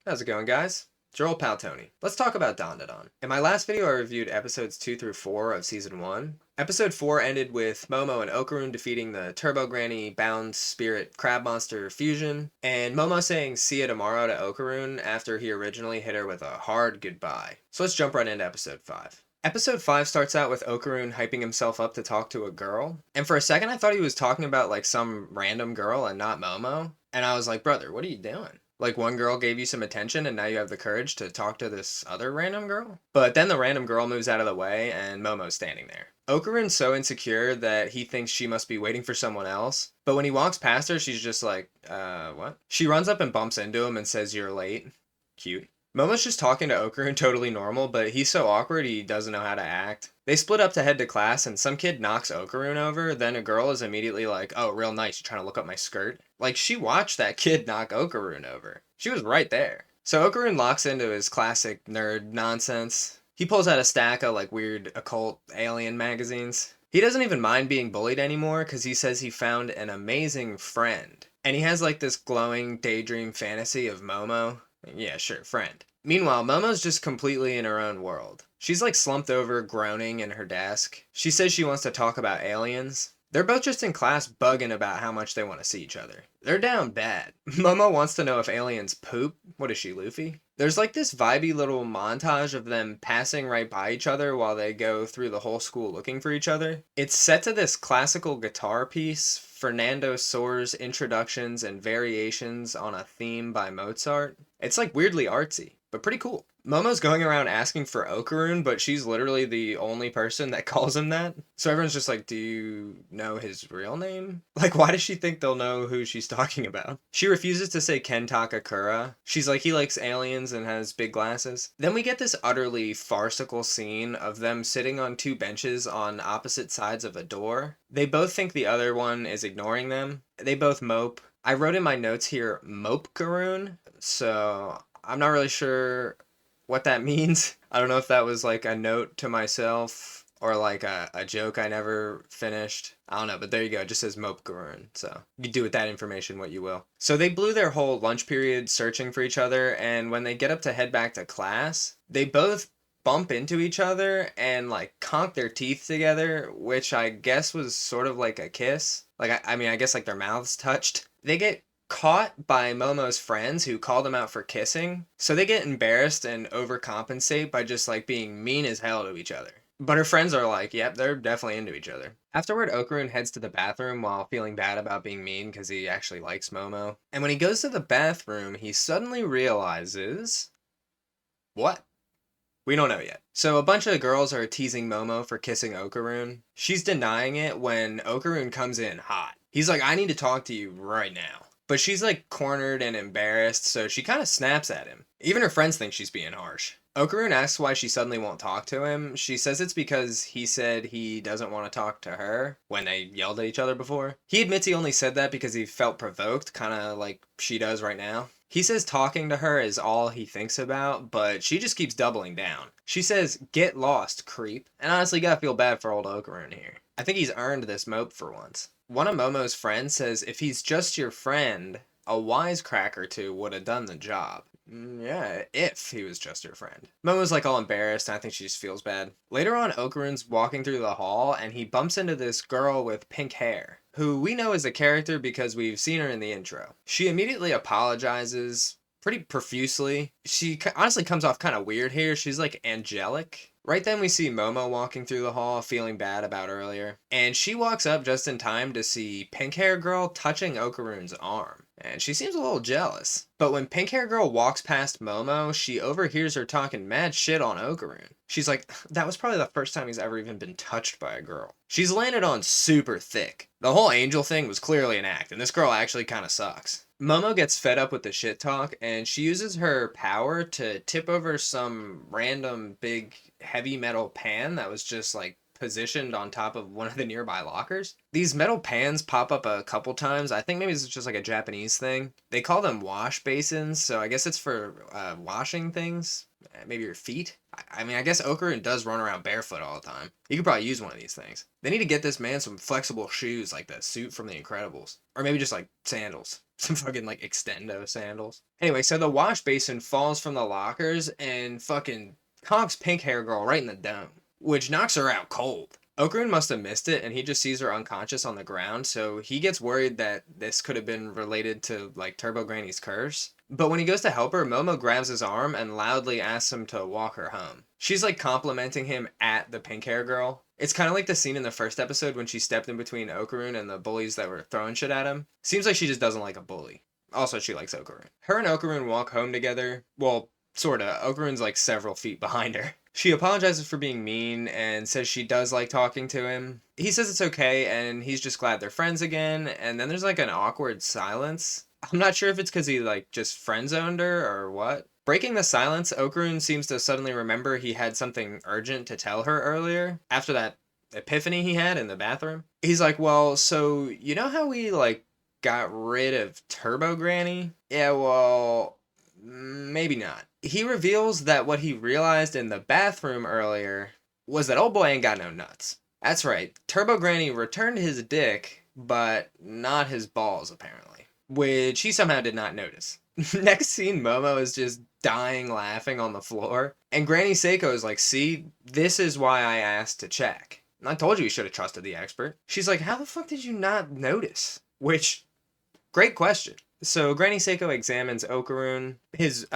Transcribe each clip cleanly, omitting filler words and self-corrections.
How's it going, guys? It's your old pal Tony. Let's talk about Dandadan. In my last video, I reviewed episodes 2 through 4 of season 1. Episode 4 ended with Momo and Okarun defeating the Turbo Granny Bound Spirit Crab Monster fusion, and Momo saying see you tomorrow to Okarun after he originally hit her with a hard goodbye. So let's jump right into episode 5. Episode 5 starts out with Okarun hyping himself up to talk to a girl, and for a second I thought he was talking about like some random girl and not Momo, and I was like, brother, what are you doing? Like one girl gave you some attention and now you have the courage to talk to this other random girl? But then the random girl moves out of the way and Momo's standing there. Okarun's so insecure that he thinks she must be waiting for someone else. But when he walks past her, she's just like, what? She runs up and bumps into him and says, you're late. Cute. Momo's just talking to Okarun totally normal, but he's so awkward he doesn't know how to act. They split up to head to class, and some kid knocks Okarun over, then a girl is immediately like, oh, real nice, you trying to look up my skirt? Like, she watched that kid knock Okarun over. She was right there. So Okarun locks into his classic nerd nonsense. He pulls out a stack of, like, weird occult alien magazines. He doesn't even mind being bullied anymore, because he says he found an amazing friend. And he has, like, this glowing daydream fantasy of Momo. Yeah, sure, friend. Meanwhile, Momo's just completely in her own world. She's like slumped over, groaning in her desk. She says she wants to talk about aliens. They're both just in class bugging about how much they want to see each other. They're down bad. Momo wants to know if aliens poop. What is she, Luffy? There's like this vibey little montage of them passing right by each other while they go through the whole school looking for each other. It's set to this classical guitar piece, Fernando Soares introductions and variations on a theme by Mozart. It's like weirdly artsy, but pretty cool. Momo's going around asking for Okarun, but she's literally the only person that calls him that. So everyone's just like, do you know his real name? Like, why does she think they'll know who she's talking about? She refuses to say Kentakakura. She's like, he likes aliens and has big glasses. Then we get this utterly farcical scene of them sitting on two benches on opposite sides of a door. They both think the other one is ignoring them. They both mope. I wrote in my notes here, Mopekarun, so I'm not really sure what that means. I don't know if that was like a note to myself or like a joke I never finished. I don't know, but there you go. It just says Mopekarun, so you do with that information what you will. So they blew their whole lunch period searching for each other, and when they get up to head back to class, they both bump into each other and like conk their teeth together, which I guess was sort of like a kiss. Like, I mean, I guess like their mouths touched. They get caught by Momo's friends who call them out for kissing, so they get embarrassed and overcompensate by just like being mean as hell to each other. But her friends are like, yep, they're definitely into each other. Afterward, Okarun heads to the bathroom while feeling bad about being mean because he actually likes Momo. And when he goes to the bathroom, he suddenly realizes. What? We don't know yet. So a bunch of girls are teasing Momo for kissing Okarun. She's denying it when Okarun comes in hot. He's like, I need to talk to you right now. But she's like cornered and embarrassed, so she kind of snaps at him. Even her friends think she's being harsh. Okarun asks why she suddenly won't talk to him. She says it's because he said he doesn't want to talk to her when they yelled at each other before. He admits he only said that because he felt provoked, kind of like she does right now. He says talking to her is all he thinks about, but she just keeps doubling down. She says, get lost, creep. And honestly, gotta feel bad for old Okarun here. I think he's earned this mope for once. One of Momo's friends says if he's just your friend, a wisecrack or two would have done the job. Yeah, if he was just your friend. Momo's like all embarrassed, and I think she just feels bad. Later on, Okarun's walking through the hall, and he bumps into this girl with pink hair, who we know is a character because we've seen her in the intro. She immediately apologizes pretty profusely. She honestly comes off kind of weird here. She's like angelic. Right then we see Momo walking through the hall feeling bad about earlier. And she walks up just in time to see Pink Hair Girl touching Okarun's arm. And she seems a little jealous. But when Pink Hair Girl walks past Momo, she overhears her talking mad shit on Okarun. She's like, that was probably the first time he's ever even been touched by a girl. She's landed on super thick. The whole angel thing was clearly an act, and this girl actually kind of sucks. Momo gets fed up with the shit talk, and she uses her power to tip over some random big heavy metal pan that was just like positioned on top of one of the nearby lockers. These metal pans pop up a couple times. I think maybe it's just like a Japanese thing. They call them wash basins, so I guess it's for washing things. Maybe your feet. I mean, I guess Okarun does run around barefoot all the time. He could probably use one of these things. They need to get this man some flexible shoes like the suit from The Incredibles. Or maybe just like sandals. Some fucking like extendo sandals. Anyway, so the wash basin falls from the lockers and fucking conks pink hair girl right in the dome, which knocks her out cold. Okarun must have missed it and he just sees her unconscious on the ground, so he gets worried that this could have been related to like Turbo Granny's curse. But when he goes to help her, Momo grabs his arm and loudly asks him to walk her home. She's like complimenting him at the pink hair girl. It's kind of like the scene in the first episode when she stepped in between Okarun and the bullies that were throwing shit at him. Seems like she just doesn't like a bully. Also, she likes Okarun. Her and Okarun walk home together. Well, sorta. Okarun's like several feet behind her. She apologizes for being mean and says she does like talking to him. He says it's okay and he's just glad they're friends again. And then there's like an awkward silence. I'm not sure if it's because he like just friend zoned her or what. Breaking the silence, Okarun seems to suddenly remember he had something urgent to tell her earlier, after that epiphany he had in the bathroom. He's like, well, so you know how we like got rid of Turbo Granny? Yeah, well, maybe not. He reveals that what he realized in the bathroom earlier was that old boy ain't got no nuts. That's right, Turbo Granny returned his dick, but not his balls apparently, which he somehow did not notice. Next scene, Momo is just dying laughing on the floor. And Granny Seiko is like, see, this is why I asked to check. I told you should have trusted the expert. She's like, how the fuck did you not notice? Which, great question. So Granny Seiko examines Okarun, his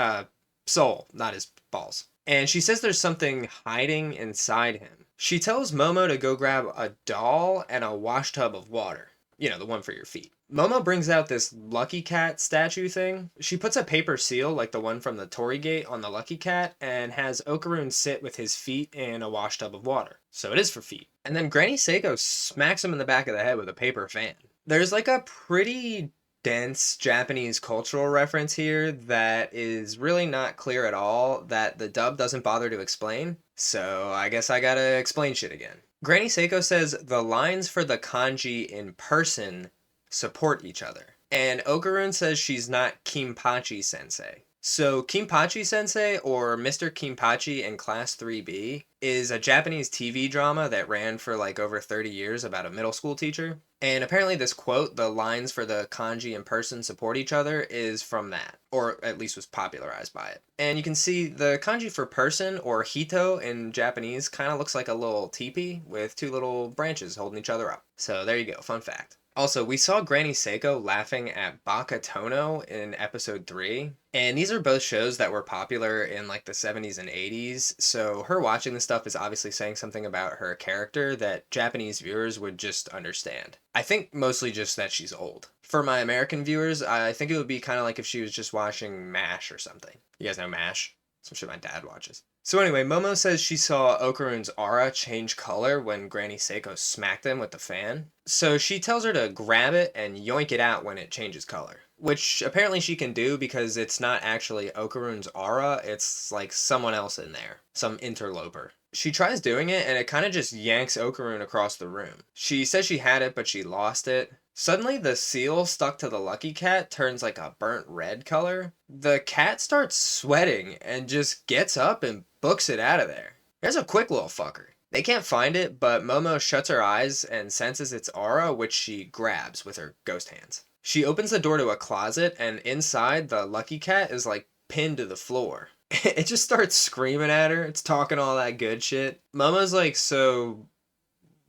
soul, not his balls. And she says there's something hiding inside him. She tells Momo to go grab a doll and a wash tub of water. You know, the one for your feet. Momo brings out this Lucky Cat statue thing. She puts a paper seal, like the one from the Torii Gate, on the Lucky Cat and has Okarun sit with his feet in a wash tub of water. So it is for feet. And then Granny Seiko smacks him in the back of the head with a paper fan. There's like a pretty dense Japanese cultural reference here that is really not clear at all that the dub doesn't bother to explain. So I guess I gotta explain shit again. Granny Seiko says the lines for the kanji in person support each other. And Okarun says she's not Kimpachi Sensei. So Kimpachi Sensei, or Mr. Kimpachi in Class 3B, is a Japanese TV drama that ran for like over 30 years about a middle school teacher. And apparently this quote, the lines for the kanji and person support each other, is from that, or at least was popularized by it. And you can see the kanji for person, or hito in Japanese, kind of looks like a little teepee with two little branches holding each other up. So there you go, fun fact. Also, we saw Granny Seiko laughing at Baka Tono in episode 3, and these are both shows that were popular in like the 70s and 80s, so her watching this stuff is obviously saying something about her character that Japanese viewers would just understand. I think mostly just that she's old. For my American viewers, I think it would be kind of like if she was just watching MASH or something. You guys know MASH? Some shit my dad watches. So anyway, Momo says she saw Okarun's aura change color when Granny Seiko smacked him with the fan. So she tells her to grab it and yoink it out when it changes color. Which apparently she can do because it's not actually Okarun's aura, it's like someone else in there. Some interloper. She tries doing it and it kind of just yanks Okarun across the room. She says she had it but she lost it. Suddenly the seal stuck to the Lucky Cat turns like a burnt red color. The cat starts sweating and just gets up and books it out of there. There's a quick little fucker. They can't find it, but Momo shuts her eyes and senses its aura, which she grabs with her ghost hands. She opens the door to a closet and inside the Lucky Cat is like pinned to the floor. It just starts screaming at her. It's talking all that good shit. Momo's like, so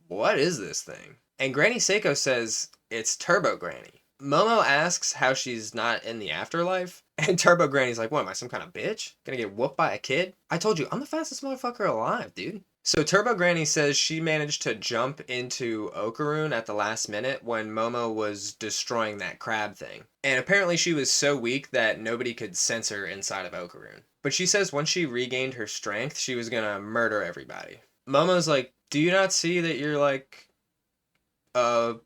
what is this thing? And Granny Seiko says, it's Turbo Granny. Momo asks how she's not in the afterlife. And Turbo Granny's like, what, am I some kind of bitch? Gonna get whooped by a kid? I told you, I'm the fastest motherfucker alive, dude. So Turbo Granny says she managed to jump into Okarun at the last minute when Momo was destroying that crab thing. And apparently she was so weak that nobody could sense her inside of Okarun. But she says once she regained her strength, she was gonna murder everybody. Momo's like, do you not see that you're like a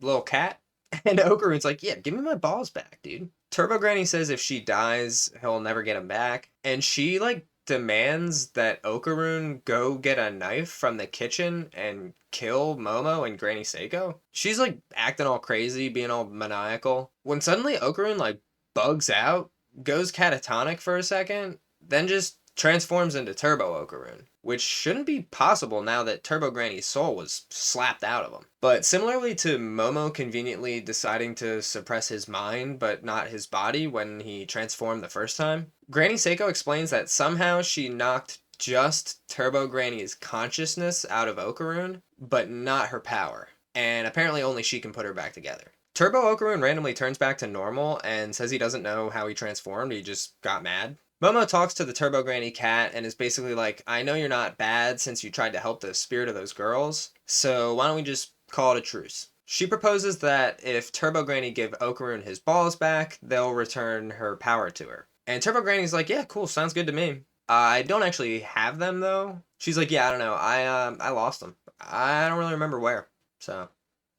little cat? And Okarun's like, yeah, give me my balls back, dude. Turbo Granny says if she dies, he'll never get them back. And she, like, demands that Okarun go get a knife from the kitchen and kill Momo and Granny Seiko. She's, like, acting all crazy, being all maniacal. When suddenly Okarun, like, bugs out, goes catatonic for a second, then just transforms into Turbo Okarun, which shouldn't be possible now that Turbo Granny's soul was slapped out of him. But similarly to Momo conveniently deciding to suppress his mind but not his body when he transformed the first time, Granny Seiko explains that somehow she knocked just Turbo Granny's consciousness out of Okarun, but not her power. And apparently only she can put her back together. Turbo Okarun randomly turns back to normal and says he doesn't know how he transformed, he just got mad. Momo talks to the Turbo Granny cat and is basically like, I know you're not bad since you tried to help the spirit of those girls, so why don't we just call it a truce? She proposes that if Turbo Granny give Okarun his balls back, they'll return her power to her. And Turbo Granny's like, yeah, cool, sounds good to me. I don't actually have them though. She's like, yeah, I don't know, I lost them. I don't really remember where, so.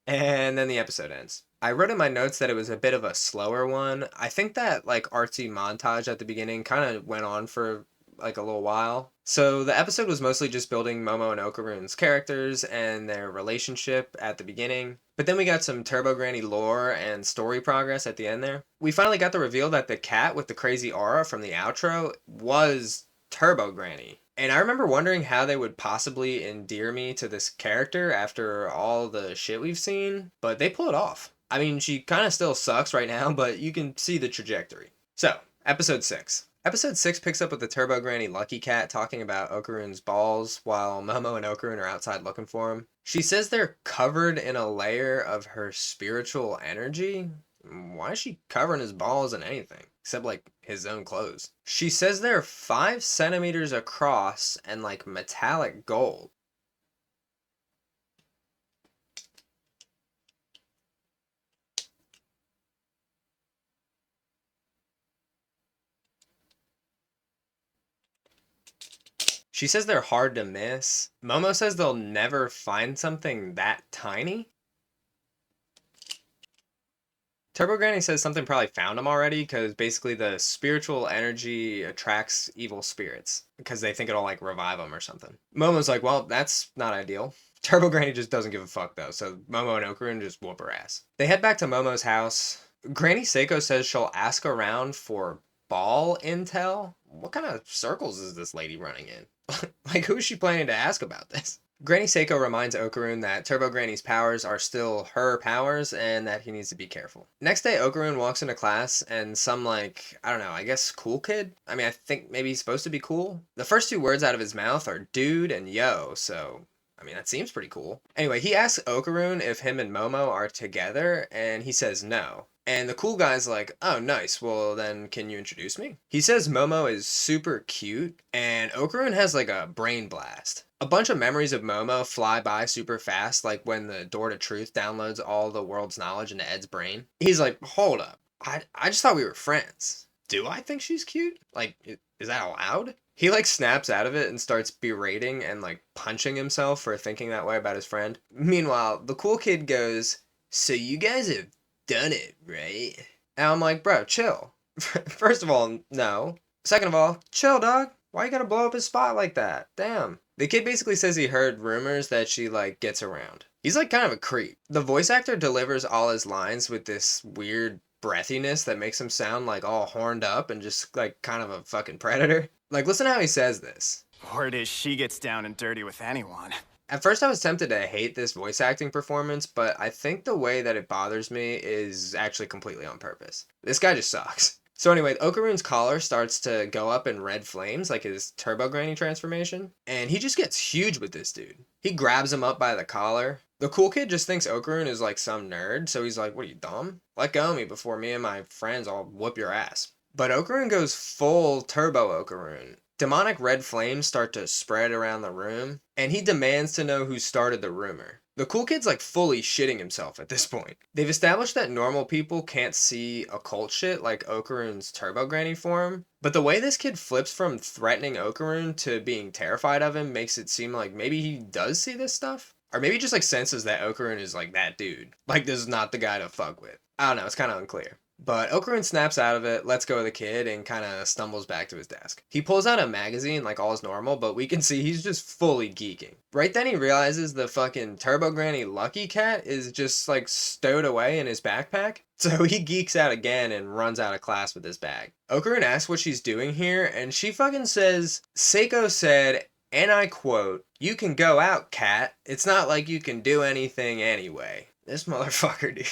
And then the episode ends. I wrote in my notes that it was a bit of a slower one. I think that like artsy montage at the beginning kind of went on for like a little while. So the episode was mostly just building Momo and Okarun's characters and their relationship at the beginning. But then we got some Turbo Granny lore and story progress at the end there. We finally got the reveal that the cat with the crazy aura from the outro was Turbo Granny. And I remember wondering how they would possibly endear me to this character after all the shit we've seen, but they pull it off. I mean, she kind of still sucks right now, but you can see the trajectory. So, episode 6. Episode 6 picks up with the Turbo Granny Lucky Cat talking about Okarun's balls while Momo and Okarun are outside looking for him. She says they're covered in a layer of her spiritual energy. Why is she covering his balls in anything? Except, like, his own clothes. She says they're 5 centimeters across and, like, metallic gold. She says they're hard to miss. Momo says they'll never find something that tiny. Turbo Granny says something probably found them already because basically the spiritual energy attracts evil spirits because they think it'll like revive them or something. Momo's like, well, that's not ideal. Turbo Granny just doesn't give a fuck though, so Momo and Okarun just whoop her ass. They head back to Momo's house. Granny Seiko says she'll ask around for ball intel. What kind of circles is this lady running in? Like, who is she planning to ask about this? Granny Seiko reminds Okarun that Turbo Granny's powers are still her powers and that he needs to be careful. Next day, Okarun walks into class and some, like, I don't know, I guess cool kid? I mean, I think maybe he's supposed to be cool. The first 2 words out of his mouth are dude and yo, so I mean, that seems pretty cool. Anyway, he asks Okarun if him and Momo are together, and he says no. And the cool guy's like, oh, nice. Well, then can you introduce me? He says Momo is super cute, and Okarun has like a brain blast. A bunch of memories of Momo fly by super fast, like when the Door to Truth downloads all the world's knowledge into Ed's brain. He's like, hold up. I just thought we were friends. Do I think she's cute? Like, is that allowed? He like snaps out of it and starts berating and like punching himself for thinking that way about his friend. Meanwhile, the cool kid goes, so you guys have done it, right? And I'm like, bro, chill. First of all, no. Second of all, chill, dog. Why you gotta blow up his spot like that? Damn. The kid basically says he heard rumors that she like gets around. He's like kind of a creep. The voice actor delivers all his lines with this weird breathiness that makes him sound like all horned up and just like kind of a fucking predator. Like, listen how he says this. Word is she gets down and dirty with anyone. At first I was tempted to hate this voice acting performance, but I think the way that it bothers me is actually completely on purpose. This guy just sucks. So anyway, Okarun's collar starts to go up in red flames, like his Turbo Granny transformation, and he just gets huge with this dude. He grabs him up by the collar. The cool kid just thinks Okarun is like some nerd, so he's like, what are you, dumb? Let go of me before me and my friends all whoop your ass. But Okarun goes full Turbo Okarun. Demonic red flames start to spread around the room, and he demands to know who started the rumor. The cool kid's like fully shitting himself at this point. They've established that normal people can't see occult shit like Okarun's Turbo Granny form, but the way this kid flips from threatening Okarun to being terrified of him makes it seem like maybe he does see this stuff? Or maybe just like senses that Okarun is like that dude. Like this is not the guy to fuck with. I don't know, it's kind of unclear. But Okarun snaps out of it, lets go of the kid, and kind of stumbles back to his desk. He pulls out a magazine like all is normal, but we can see he's just fully geeking. Right then he realizes the fucking Turbo Granny Lucky Cat is just like stowed away in his backpack. So he geeks out again and runs out of class with his bag. Okarun asks what she's doing here, and she fucking says, Seiko said, and I quote, "You can go out, cat. It's not like you can do anything anyway." This motherfucker, dude.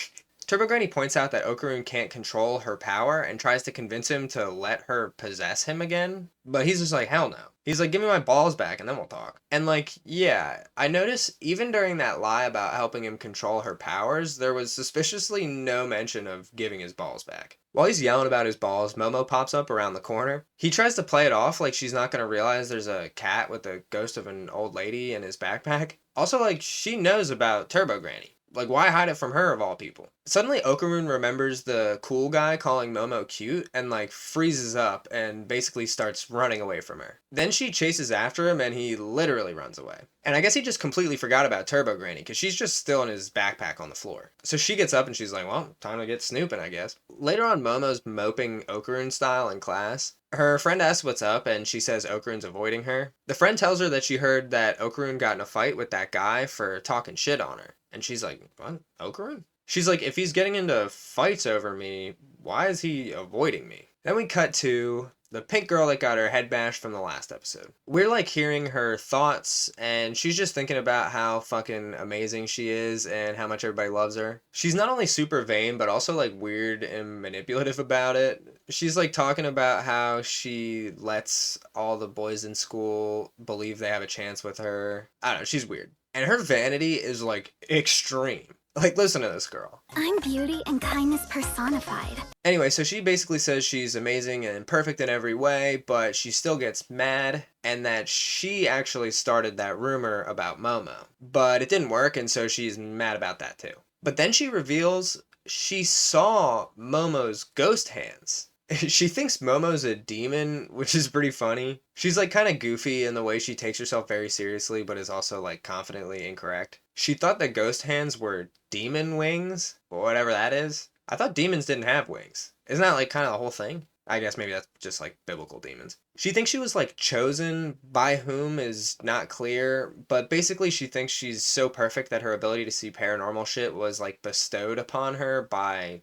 Turbo Granny points out that Okarun can't control her power and tries to convince him to let her possess him again. But he's just like, hell no. He's like, give me my balls back and then we'll talk. And like, yeah, I notice even during that lie about helping him control her powers, there was suspiciously no mention of giving his balls back. While he's yelling about his balls, Momo pops up around the corner. He tries to play it off like she's not going to realize there's a cat with the ghost of an old lady in his backpack. Also, like, she knows about Turbo Granny. Like, why hide it from her of all people? Suddenly, Okarun remembers the cool guy calling Momo cute and, like, freezes up and basically starts running away from her. Then she chases after him and he literally runs away. And I guess he just completely forgot about Turbo Granny because she's just still in his backpack on the floor. So she gets up and she's like, well, time to get snooping, I guess. Later on, Momo's moping Okarun style in class. Her friend asks what's up, and she says Okarun's avoiding her. The friend tells her that she heard that Okarun got in a fight with that guy for talking shit on her. And she's like, what? Okarun? She's like, if he's getting into fights over me, why is he avoiding me? Then we cut to the pink girl that got her head bashed from the last episode. We're like hearing her thoughts, and she's just thinking about how fucking amazing she is and how much everybody loves her. She's not only super vain, but also like weird and manipulative about it. She's like talking about how she lets all the boys in school believe they have a chance with her. I don't know, she's weird. And her vanity is like extreme. Like, listen to this girl. I'm beauty and kindness personified. Anyway, so she basically says she's amazing and perfect in every way, but she still gets mad, and that she actually started that rumor about Momo. But it didn't work, and so she's mad about that too. But then she reveals she saw Momo's ghost hands. She thinks Momo's a demon, which is pretty funny. She's like kind of goofy in the way she takes herself very seriously, but is also like confidently incorrect. She thought that ghost hands were demon wings, or whatever that is. I thought demons didn't have wings. Isn't that like kind of the whole thing? I guess maybe that's just like biblical demons. She thinks she was like chosen by whom is not clear, but basically she thinks she's so perfect that her ability to see paranormal shit was like bestowed upon her by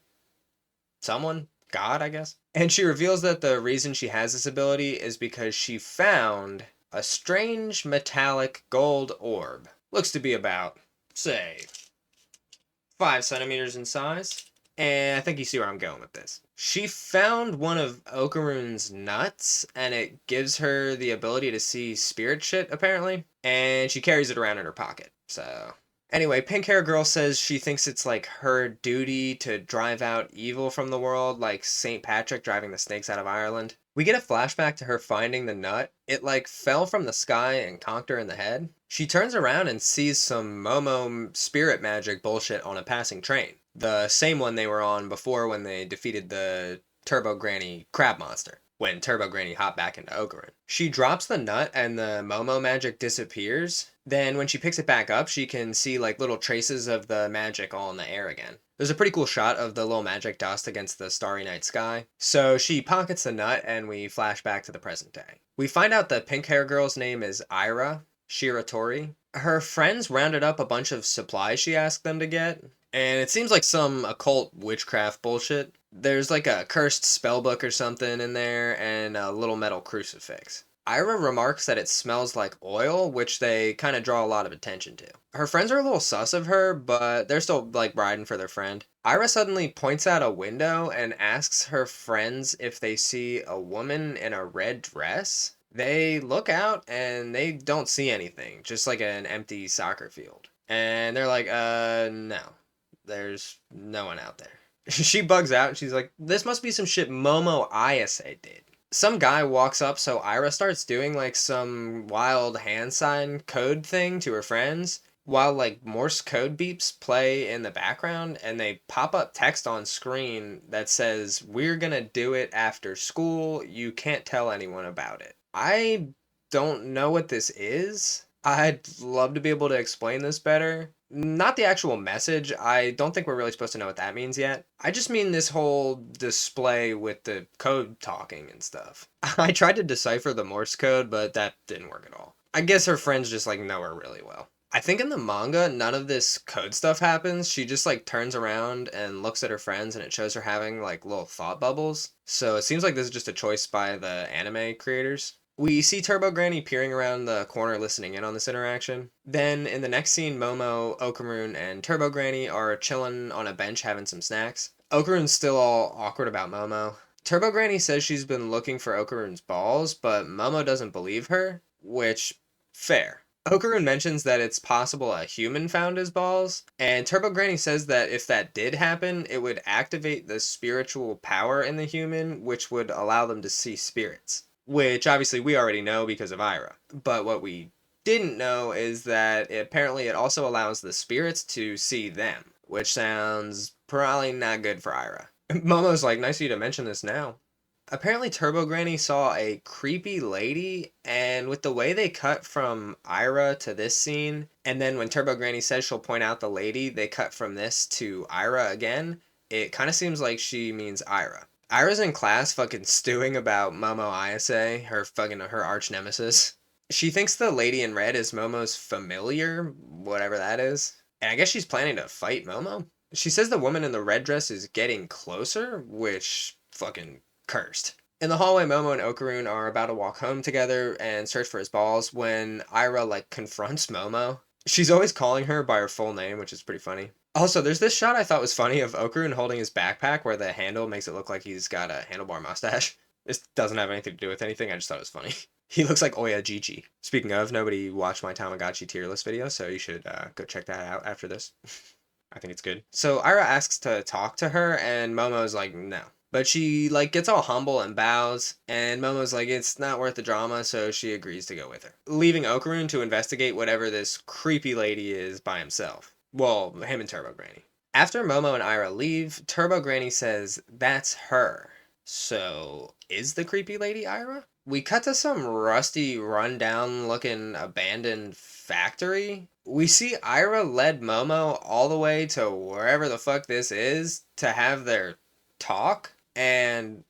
someone. God, I guess. And she reveals that the reason she has this ability is because she found a strange metallic gold orb. Looks to be about, say, 5 centimeters in size. And I think you see where I'm going with this. She found one of Okarun's nuts, and it gives her the ability to see spirit shit, apparently. And she carries it around in her pocket. So anyway, pink hair girl says she thinks it's like her duty to drive out evil from the world, like St. Patrick driving the snakes out of Ireland. We get a flashback to her finding the nut. It like fell from the sky and conked her in the head. She turns around and sees some Momo spirit magic bullshit on a passing train. The same one they were on before when they defeated the Turbo Granny crab monster. When Turbo Granny hopped back into Okarun. She drops the nut and the Momo magic disappears. Then when she picks it back up, she can see like little traces of the magic all in the air again. There's a pretty cool shot of the little magic dust against the starry night sky. So she pockets the nut and we flash back to the present day. We find out the pink hair girl's name is Aira Shiratori. Her friends rounded up a bunch of supplies she asked them to get. And it seems like some occult witchcraft bullshit. There's like a cursed spellbook or something in there and a little metal crucifix. Aira remarks that it smells like oil, which they kind of draw a lot of attention to. Her friends are a little sus of her, but they're still like riding for their friend. Aira suddenly points out a window and asks her friends if they see a woman in a red dress. They look out and they don't see anything, just like an empty soccer field. And they're like, no. There's no one out there. She bugs out and she's like, this must be some shit Momo Ayase did. Some guy walks up, so Aira starts doing like some wild hand sign code thing to her friends, while like Morse code beeps play in the background and they pop up text on screen that says, we're gonna do it after school, you can't tell anyone about it. I don't know what this is. I'd love to be able to explain this better. Not the actual message. I don't think we're really supposed to know what that means yet. I just mean this whole display with the code talking and stuff. I tried to decipher the Morse code, but that didn't work at all. I guess her friends just like know her really well. I think in the manga, none of this code stuff happens. She just like turns around and looks at her friends and it shows her having like little thought bubbles. So it seems like this is just a choice by the anime creators. We see Turbo Granny peering around the corner listening in on this interaction. Then in the next scene, Momo, Okarun, and Turbo Granny are chilling on a bench having some snacks. Okarun's still all awkward about Momo. Turbo Granny says she's been looking for Okarun's balls, but Momo doesn't believe her, which, fair. Okarun mentions that it's possible a human found his balls, and Turbo Granny says that if that did happen, it would activate the spiritual power in the human, which would allow them to see spirits. Which obviously we already know because of Aira. But what we didn't know is that apparently it also allows the spirits to see them, which sounds probably not good for Aira. Momo's like, nice of you to mention this now. Apparently Turbo Granny saw a creepy lady, and with the way they cut from Aira to this scene, and then when Turbo Granny says she'll point out the lady, they cut from this to Aira again, it kind of seems like she means Aira. Aira's in class fucking stewing about Momo Ayase, her arch nemesis. She thinks the lady in red is Momo's familiar, whatever that is. And I guess she's planning to fight Momo. She says the woman in the red dress is getting closer, which fucking cursed. In the hallway, Momo and Okarun are about to walk home together and search for his balls when Aira like confronts Momo. She's always calling her by her full name, which is pretty funny. Also, there's this shot I thought was funny of Okarun holding his backpack where the handle makes it look like he's got a handlebar mustache. This doesn't have anything to do with anything, I just thought it was funny. He looks like Oya Gigi. Speaking of, nobody watched my Tamagotchi tier list video, so you should go check that out after this. I think it's good. So Aira asks to talk to her, and Momo's like, no. But she like gets all humble and bows, and Momo's like, it's not worth the drama, so she agrees to go with her. Leaving Okarun to investigate whatever this creepy lady is by himself. Well, him and Turbo Granny. After Momo and Aira leave, Turbo Granny says that's her. So, is the creepy lady Aira? We cut to some rusty, run-down looking abandoned factory. We see Aira led Momo all the way to wherever the fuck this is to have their talk. And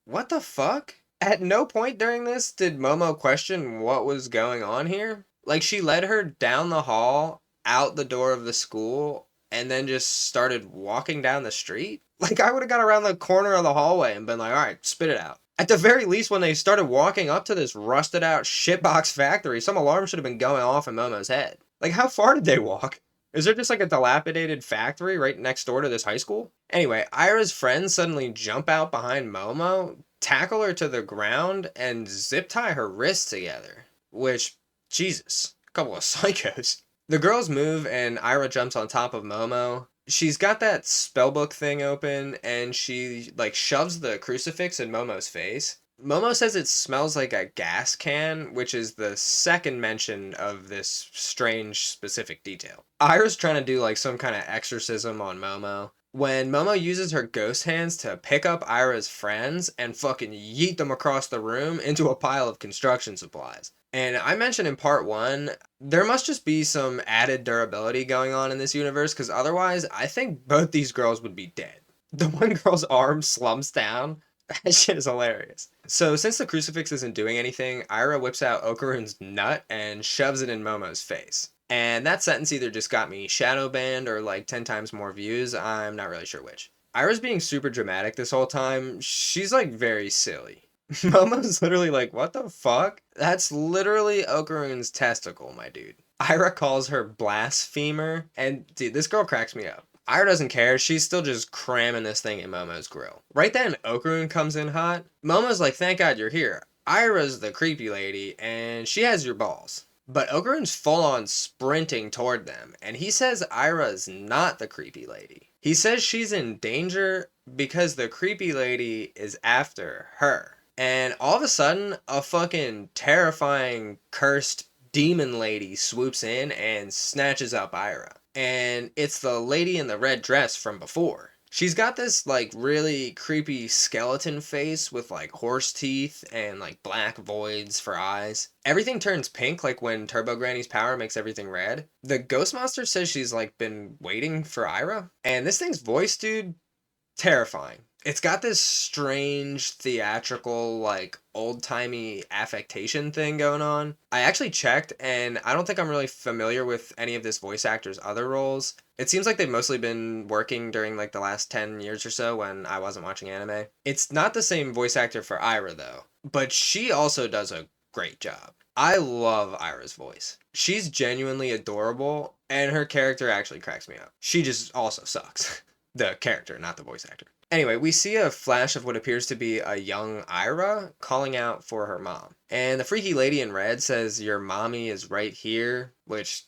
what the fuck? At no point during this did Momo question what was going on here. Like, she led her down the hall, out the door of the school, and then just started walking down the street. Like, I would have got around the corner of the hallway and been like, alright, spit it out. At the very least, when they started walking up to this rusted out shitbox factory, some alarm should have been going off in Momo's head. Like, how far did they walk? Is there just like a dilapidated factory right next door to this high school? Anyway, Aira's friends suddenly jump out behind Momo, tackle her to the ground, and zip tie her wrists together. Which, Jesus, a couple of psychos. The girls move and Aira jumps on top of Momo. She's got that spellbook thing open and she like shoves the crucifix in Momo's face. Momo says it smells like a gas can, which is the second mention of this strange specific detail. Aira's trying to do like some kind of exorcism on Momo when Momo uses her ghost hands to pick up Aira's friends and fucking yeet them across the room into a pile of construction supplies. And I mentioned in part 1, there must just be some added durability going on in this universe, because otherwise, I think both these girls would be dead. The one girl's arm slumps down. That shit is hilarious. So, since the crucifix isn't doing anything, Aira whips out Okarun's nut and shoves it in Momo's face. And that sentence either just got me shadow banned or like 10 times more views, I'm not really sure which. Aira's being super dramatic this whole time. She's like very silly. Momo's literally like, what the fuck? That's literally Okarun's testicle, my dude. Aira calls her blasphemer, and dude, this girl cracks me up. Aira doesn't care, she's still just cramming this thing in Momo's grill. Right then, Okarun comes in hot. Momo's like, thank God you're here. Aira's the creepy lady, and she has your balls. But Okarun's full on sprinting toward them, and he says Aira's not the creepy lady. He says she's in danger because the creepy lady is after her. And all of a sudden, a fucking terrifying, cursed demon lady swoops in and snatches up Aira. And it's the lady in the red dress from before. She's got this like really creepy skeleton face with like horse teeth and like black voids for eyes. Everything turns pink like when Turbo Granny's power makes everything red. The ghost monster says she's like been waiting for Aira. And this thing's voice, dude, terrifying. It's got this strange theatrical, like old-timey affectation thing going on. I actually checked, and I don't think I'm really familiar with any of this voice actor's other roles. It seems like they've mostly been working during like the last 10 years or so when I wasn't watching anime. It's not the same voice actor for Aira though, but she also does a great job. I love Aira's voice. She's genuinely adorable, and her character actually cracks me up. She just also sucks. The character, not the voice actor. Anyway, we see a flash of what appears to be a young Aira calling out for her mom. And the freaky lady in red says, "Your mommy is right here," which,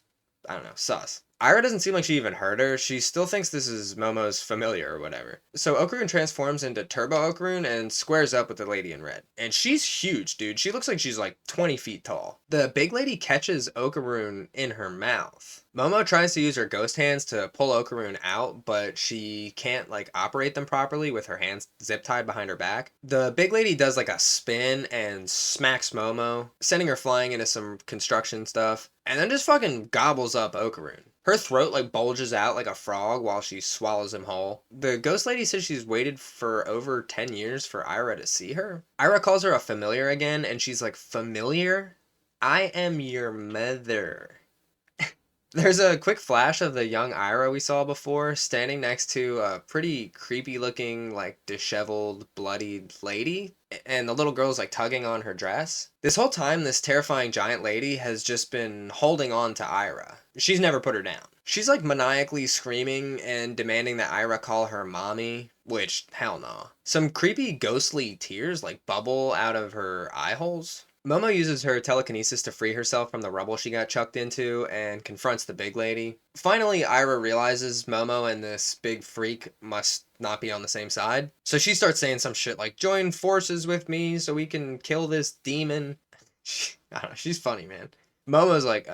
I don't know, sus. Aira doesn't seem like she even heard her. She still thinks this is Momo's familiar or whatever. So Okarun transforms into Turbo Okarun and squares up with the lady in red. And she's huge, dude. She looks like she's like 20 feet tall. The big lady catches Okarun in her mouth. Momo tries to use her ghost hands to pull Okarun out, but she can't like operate them properly with her hands zip tied behind her back. The big lady does like a spin and smacks Momo, sending her flying into some construction stuff, and then just fucking gobbles up Okarun. Her throat like bulges out like a frog while she swallows him whole. The ghost lady says she's waited for over 10 years for Aira to see her. Aira calls her a familiar again, and she's like, "Familiar? I am your mother." There's a quick flash of the young Aira we saw before, standing next to a pretty creepy looking, like disheveled, bloodied lady, and the little girl's like tugging on her dress. This whole time, this terrifying giant lady has just been holding on to Aira. She's never put her down. She's like maniacally screaming and demanding that Aira call her mommy, which, hell no. Some creepy ghostly tears like bubble out of her eye holes. Momo uses her telekinesis to free herself from the rubble she got chucked into and confronts the big lady. Finally, Aira realizes Momo and this big freak must not be on the same side. So she starts saying some shit like, "Join forces with me so we can kill this demon." I don't know, she's funny, man. Momo's like,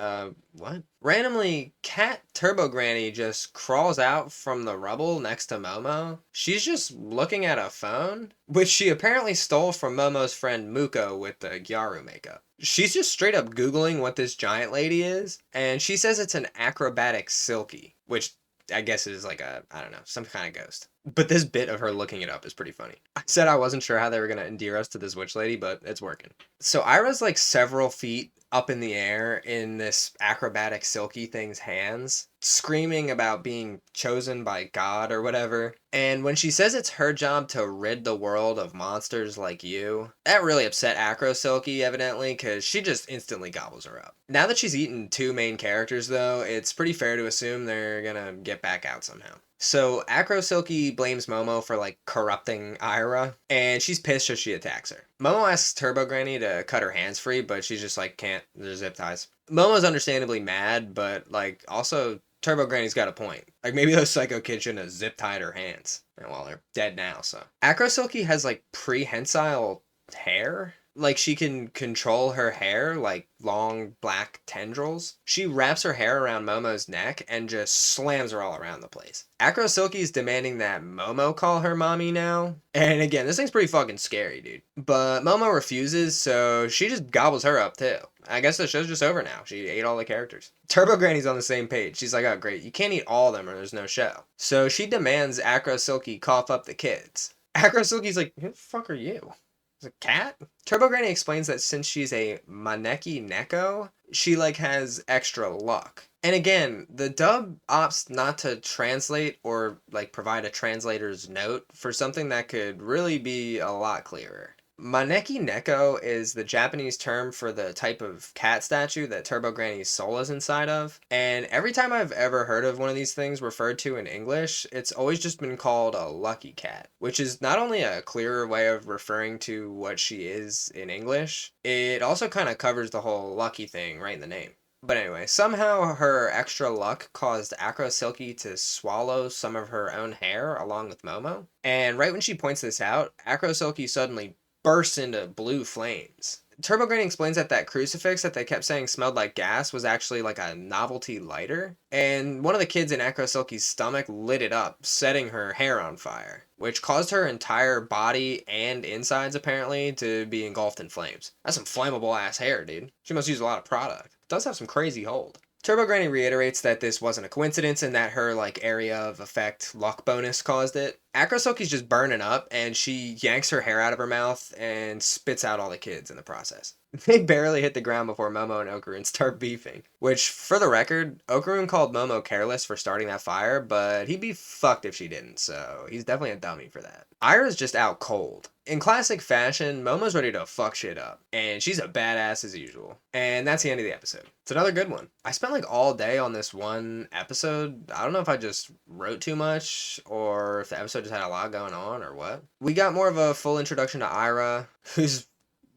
what? Randomly, Cat Turbo Granny just crawls out from the rubble next to Momo. She's just looking at a phone, which she apparently stole from Momo's friend Muko with the Gyaru makeup. She's just straight up Googling what this giant lady is, and she says it's an acrobatic silky, which I guess is like a, I don't know, some kind of ghost. But this bit of her looking it up is pretty funny. I said I wasn't sure how they were going to endear us to this witch lady, but it's working. So Aira's like several feet up in the air in this acrobatic silky thing's hands, screaming about being chosen by God or whatever. And when she says it's her job to rid the world of monsters like you, that really upset Acro Silky evidently, because she just instantly gobbles her up. Now that she's eaten two main characters though, it's pretty fair to assume they're gonna get back out somehow. So Acro Silky blames Momo for like corrupting Aira, and she's pissed so she attacks her. Momo asks Turbo Granny to cut her hands free, but she's just like, can't, there's zip ties. Momo's understandably mad, but like also Turbo Granny's got a point. Like maybe those psycho kids shouldn't have zip tied her hands. And well, they're dead now, so. Acro Silky has like prehensile hair. Like she can control her hair like long black tendrils. She wraps her hair around Momo's neck and just slams her all around the place. Acro Silky's demanding that Momo call her mommy now. And again, this thing's pretty fucking scary, dude. But Momo refuses, so she just gobbles her up too. I guess the show's just over now. She ate all the characters. Turbo Granny's on the same page. She's like, oh great, you can't eat all of them or there's no show. So she demands Acro Silky cough up the kids. Acro Silky's like, who the fuck are you? It's a cat? Turbo Granny explains that since she's a Maneki Neko, she like has extra luck. And again, the dub opts not to translate or like provide a translator's note for something that could really be a lot clearer. Maneki Neko is the Japanese term for the type of cat statue that Turbo Granny's soul is inside of. And every time I've ever heard of one of these things referred to in English, it's always just been called a lucky cat, which is not only a clearer way of referring to what she is in English, it also kind of covers the whole lucky thing right in the name. But anyway, somehow her extra luck caused Acro Silky to swallow some of her own hair along with Momo. And right when she points this out, Acro Silky suddenly bursts into blue flames. Turbo Granny explains that that crucifix that they kept saying smelled like gas was actually like a novelty lighter, and one of the kids in Acro Silky's stomach lit it up, setting her hair on fire, which caused her entire body and insides apparently to be engulfed in flames. That's some flammable ass hair, dude. She must use a lot of product. It does have some crazy hold. Turbo Granny reiterates that this wasn't a coincidence and that her like area of effect luck bonus caused it. Acro Silky's just burning up and she yanks her hair out of her mouth and spits out all the kids in the process. They barely hit the ground before Momo and Okarun start beefing. Which, for the record, Okarun called Momo careless for starting that fire, but he'd be fucked if she didn't, so he's definitely a dummy for that. Aira's just out cold. In classic fashion, Momo's ready to fuck shit up, and she's a badass as usual. And that's the end of the episode. It's another good one. I spent like all day on this one episode. I don't know if I just wrote too much, or if the episode just had a lot going on, or what. We got more of a full introduction to Aira, who's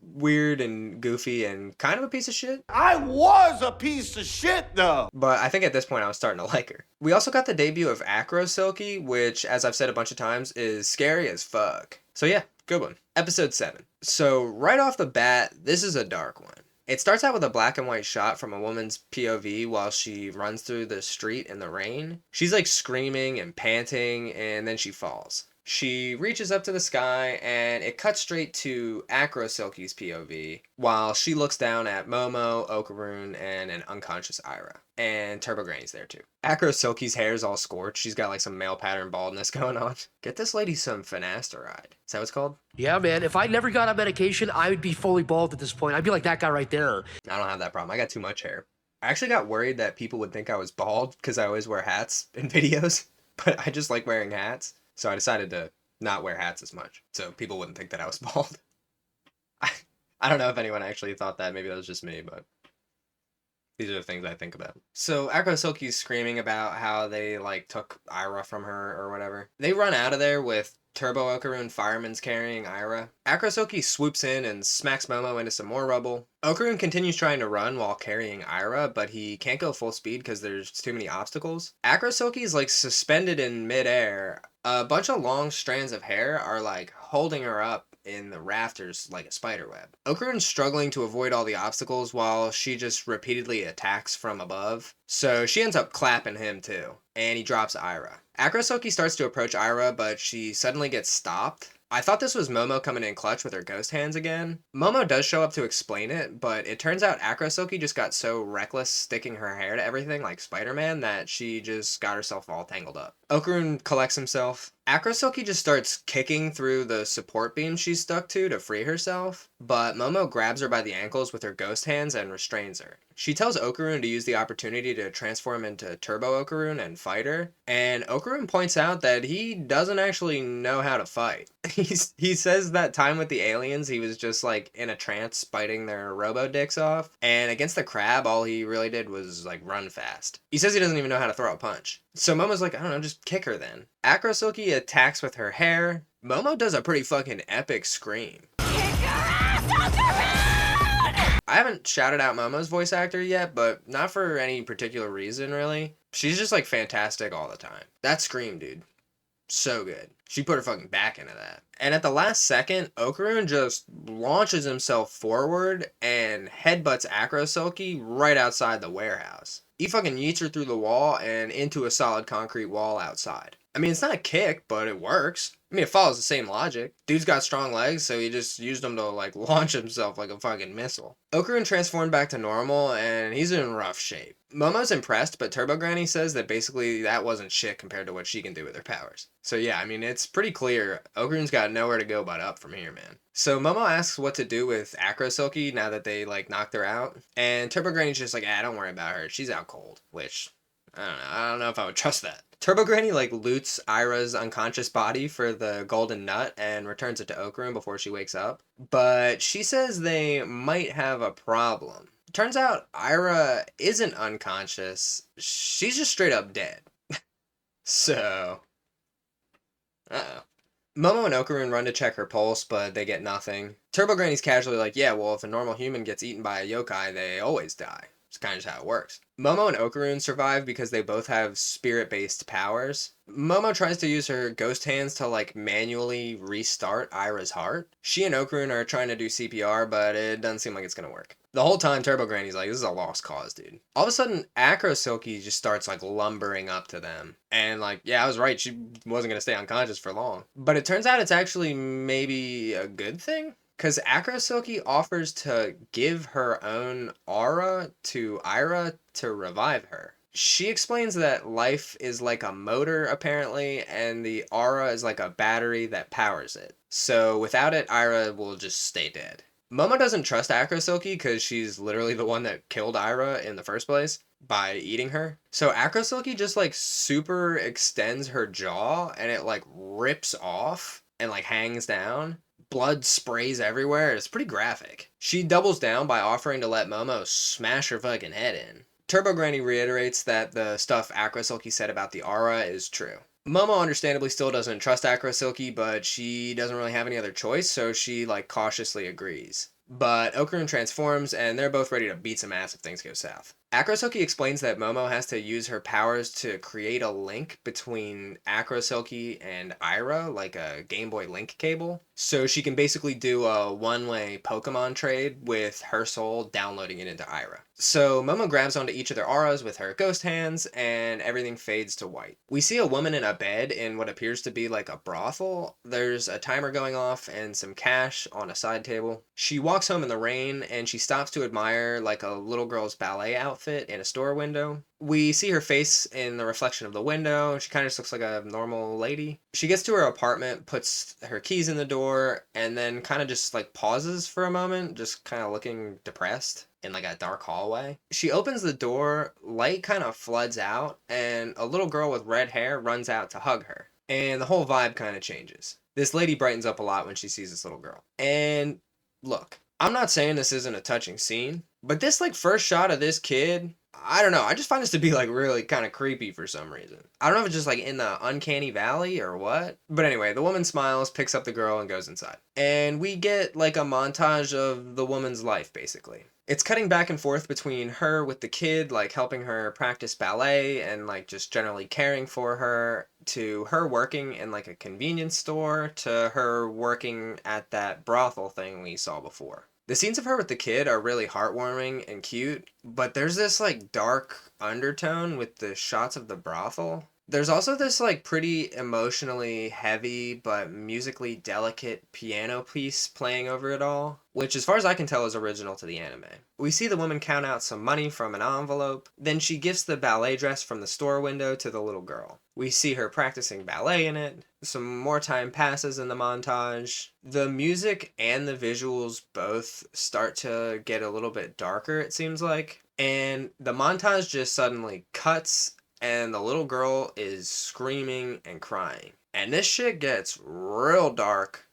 weird and goofy and kind of a piece of shit. I was a piece of shit, though. But I think at this point I was starting to like her. We also got the debut of Acro Silky, which, as I've said a bunch of times, is scary as fuck. So yeah, good one. Episode 7. So right off the bat, this is a dark one. It starts out with a black and white shot from a woman's POV while she runs through the street in the rain. She's like screaming and panting, and then she falls. She reaches up to the sky, and it cuts straight to Acro Silky's POV, while she looks down at Momo, Okarun, and an unconscious Aira. And Turbo Granny's there too. Acro Silky's hair's all scorched. She's got like some male pattern baldness going on. Get this lady some finasteride. Is that what it's called? Yeah, man. If I never got on medication, I would be fully bald at this point. I'd be like that guy right there. I don't have that problem. I got too much hair. I actually got worried that people would think I was bald because I always wear hats in videos, but I just like wearing hats. So I decided to not wear hats as much, so people wouldn't think that I was bald. I don't know if anyone actually thought that. Maybe that was just me, but these are the things I think about. So Acro Silky's screaming about how they like took Aira from her or whatever. They run out of there with Turbo Okarun firemen's carrying Aira. Acro Silky swoops in and smacks Momo into some more rubble. Okarun continues trying to run while carrying Aira, but he can't go full speed because there's too many obstacles. Acro Silky is like suspended in midair. A bunch of long strands of hair are like holding her up in the rafters like a spider web. Okarun's struggling to avoid all the obstacles while she just repeatedly attacks from above. So she ends up clapping him too, and he drops Aira. Acro Silky starts to approach Aira, but she suddenly gets stopped. I thought this was Momo coming in clutch with her ghost hands again. Momo does show up to explain it, but it turns out Acro Silky just got so reckless sticking her hair to everything like Spider-Man that she just got herself all tangled up. Okarun collects himself. Acro Silky just starts kicking through the support beam she's stuck to free herself, but Momo grabs her by the ankles with her ghost hands and restrains her. She tells Okarun to use the opportunity to transform into Turbo Okarun and fight her, and Okarun points out that he doesn't actually know how to fight. He says that time with the aliens he was just like in a trance biting their robo dicks off, and against the crab all he really did was like run fast. He says he doesn't even know how to throw a punch. So Momo's like, I don't know, just kick her then. Acro Silky attacks with her hair. Momo does a pretty fucking epic scream. I haven't shouted out Momo's voice actor yet, but not for any particular reason, really. She's just, like, fantastic all the time. That scream, dude. So good. She put her fucking back into that. And at the last second, Okarun just launches himself forward and headbutts Acro Silky right outside the warehouse. He fucking yeets her through the wall and into a solid concrete wall outside. I mean, it's not a kick, but it works. I mean, it follows the same logic. Dude's got strong legs, so he just used them to, like, launch himself like a fucking missile. Okarun transformed back to normal, and he's in rough shape. Momo's impressed, but Turbo Granny says that basically that wasn't shit compared to what she can do with her powers. So yeah, I mean, it's pretty clear Okarun's got nowhere to go but up from here, man. So Momo asks what to do with Acro Silky now that they, like, knocked her out. And Turbo Granny's just like, don't worry about her. She's out cold. Which, I don't know if I would trust that. Turbo Granny, like, loots Aira's unconscious body for the golden nut and returns it to Okarun before she wakes up. But she says they might have a problem. Turns out Aira isn't unconscious. She's just straight up dead. So, uh-oh. Momo and Okarun run to check her pulse, but they get nothing. Turbo Granny's casually like, yeah, well, if a normal human gets eaten by a yokai, they always die. It's kind of just how it works. Momo and Okarun survive because they both have spirit-based powers. Momo tries to use her ghost hands to like manually restart Aira's heart. She and Okarun are trying to do CPR, but it doesn't seem like it's gonna work. The whole time Turbo Granny's like, this is a lost cause, dude. All of a sudden, Acro Silky just starts like lumbering up to them. And like, yeah, I was right, she wasn't gonna stay unconscious for long. But it turns out it's actually maybe a good thing. Because Acro Silky offers to give her own aura to Aira to revive her. She explains that life is like a motor, apparently, and the aura is like a battery that powers it. So without it, Aira will just stay dead. Momo doesn't trust Acro Silky because she's literally the one that killed Aira in the first place by eating her. So Acro Silky just like super extends her jaw and it like rips off and like hangs down. Blood sprays everywhere. It's pretty graphic. She doubles down by offering to let Momo smash her fucking head in. Turbo Granny reiterates that the stuff Acro Silky said about the aura is true. Momo understandably still doesn't trust Acro Silky, but she doesn't really have any other choice, so she like cautiously agrees. But Okarun transforms and they're both ready to beat some ass if things go south. Acro Silky explains that Momo has to use her powers to create a link between Acro Silky and Aira, like a Game Boy Link cable. So she can basically do a one-way Pokemon trade with her soul downloading it into Aira. So Momo grabs onto each of their auras with her ghost hands and everything fades to white. We see a woman in a bed in what appears to be like a brothel. There's a timer going off and some cash on a side table. She walks home in the rain and she stops to admire like a little girl's ballet outfit in a store window. We see her face in the reflection of the window. She kind of just looks like a normal lady. She gets to her apartment, puts her keys in the door, and then kind of just like pauses for a moment, just kind of looking depressed in like a dark hallway. She opens the door, light kind of floods out, and a little girl with red hair runs out to hug her. And the whole vibe kind of changes. This lady brightens up a lot when she sees this little girl. And look, I'm not saying this isn't a touching scene, but this like first shot of this kid, I don't know, I just find this to be like really kind of creepy for some reason. I don't know if it's just like in the uncanny valley or what. But anyway, the woman smiles, picks up the girl, and goes inside. And we get like a montage of the woman's life, basically. It's cutting back and forth between her with the kid, like helping her practice ballet and like just generally caring for her, to her working in like a convenience store, to her working at that brothel thing we saw before. The scenes of her with the kid are really heartwarming and cute, but there's this like dark undertone with the shots of the brothel. There's also this like pretty emotionally heavy but musically delicate piano piece playing over it all, which as far as I can tell is original to the anime. We see the woman count out some money from an envelope, then she gifts the ballet dress from the store window to the little girl. We see her practicing ballet in it. Some more time passes in the montage. The music and the visuals both start to get a little bit darker, it seems like. And the montage just suddenly cuts and the little girl is screaming and crying. And this shit gets real dark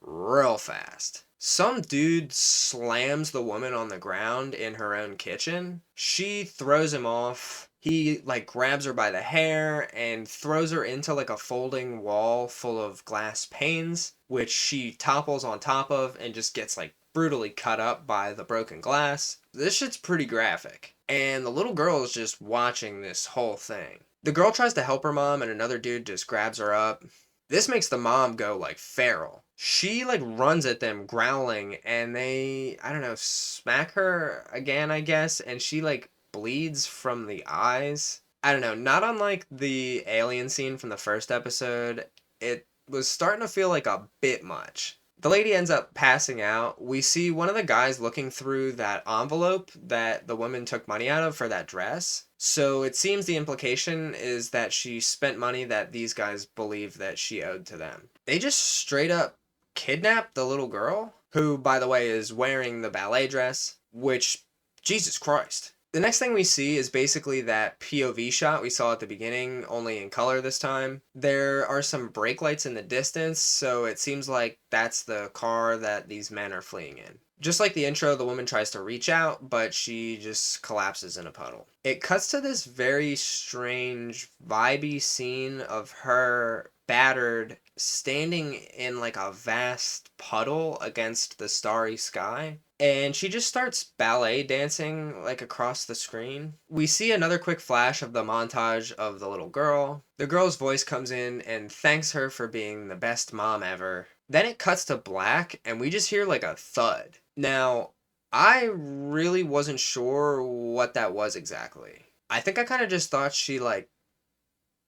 real fast. Some dude slams the woman on the ground in her own kitchen. She throws him off. He like grabs her by the hair and throws her into like a folding wall full of glass panes, which she topples on top of and just gets like brutally cut up by the broken glass. This shit's pretty graphic. And the little girl is just watching this whole thing. The girl tries to help her mom and another dude just grabs her up. This makes the mom go like feral. She like runs at them growling and they, I don't know, smack her again, I guess. And she like bleeds from the eyes. I don't know, not unlike the alien scene from the first episode. It was starting to feel like a bit much. The lady ends up passing out. We see one of the guys looking through that envelope that the woman took money out of for that dress. So it seems the implication is that she spent money that these guys believe that she owed to them. They just straight up kidnapped the little girl, who, by the way, is wearing the ballet dress, which, Jesus Christ. The next thing we see is basically that POV shot we saw at the beginning, only in color this time. There are some brake lights in the distance, so it seems like that's the car that these men are fleeing in. Just like the intro, the woman tries to reach out, but she just collapses in a puddle. It cuts to this very strange, vibey scene of her battered, standing in like a vast puddle against the starry sky. and she just starts ballet dancing like across the screen. We see another quick flash of the montage of the little girl. The girl's voice comes in and thanks her for being the best mom ever. Then it cuts to black and we just hear like a thud. Now, I really wasn't sure what that was exactly. I think I kind of just thought she like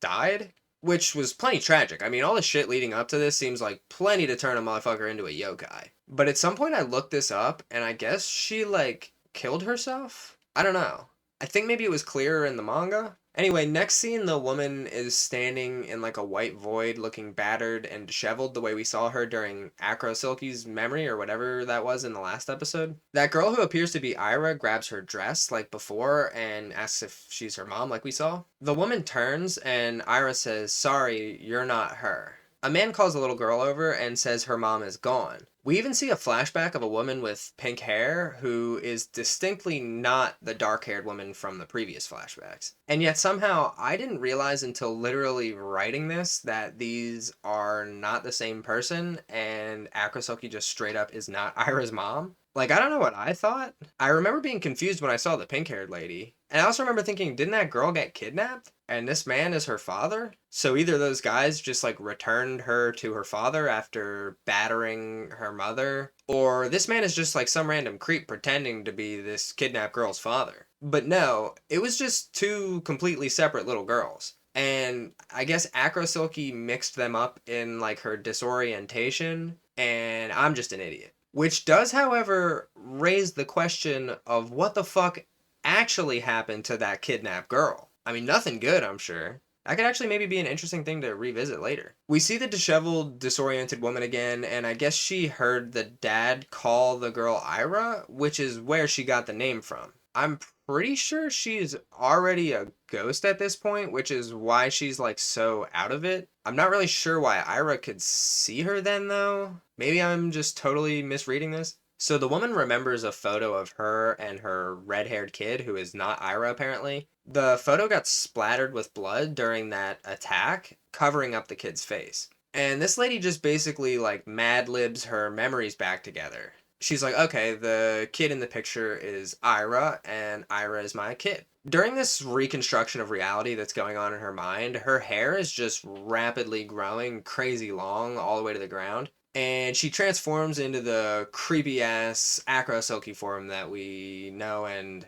died, which was plenty tragic. I mean, all the shit leading up to this seems like plenty to turn a motherfucker into a yokai. But at some point I looked this up, and I guess she, like, killed herself? I don't know. I think maybe it was clearer in the manga. Anyway, next scene, the woman is standing in, like, a white void, looking battered and disheveled the way we saw her during Acro Silky's memory, or whatever that was in the last episode. That girl who appears to be Aira grabs her dress, like before, and asks if she's her mom, like we saw. The woman turns, and Aira says, "Sorry, you're not her." A man calls a little girl over and says her mom is gone. We even see a flashback of a woman with pink hair who is distinctly not the dark-haired woman from the previous flashbacks. And yet somehow I didn't realize until literally writing this that these are not the same person and Akatsuki just straight up is not Aira's mom. Like, I don't know what I thought. I remember being confused when I saw the pink-haired lady. And I also remember thinking, didn't that girl get kidnapped? And this man is her father? So either those guys just, like, returned her to her father after battering her mother, or this man is just, like, some random creep pretending to be this kidnapped girl's father. But no, it was just two completely separate little girls. And I guess Akatsuki mixed them up in, like, her disorientation, and I'm just an idiot. Which does, however, raise the question of what the fuck actually happened to that kidnapped girl. I mean, nothing good, I'm sure. That could actually maybe be an interesting thing to revisit later. We see the disheveled, disoriented woman again, and I guess she heard the dad call the girl Aira, which is where she got the name from. I'm pretty sure she's already a ghost at this point, which is why she's like so out of it. I'm not really sure why Aira could see her then though. Maybe I'm just totally misreading this. So the woman remembers a photo of her and her red-haired kid, who is not Aira apparently. The photo got splattered with blood during that attack, covering up the kid's face. And this lady just basically like mad-libs her memories back together. She's like, okay, the kid in the picture is Aira, and Aira is my kid. During this reconstruction of reality that's going on in her mind, her hair is just rapidly growing crazy long all the way to the ground. And she transforms into the creepy-ass Akatsuki form that we know and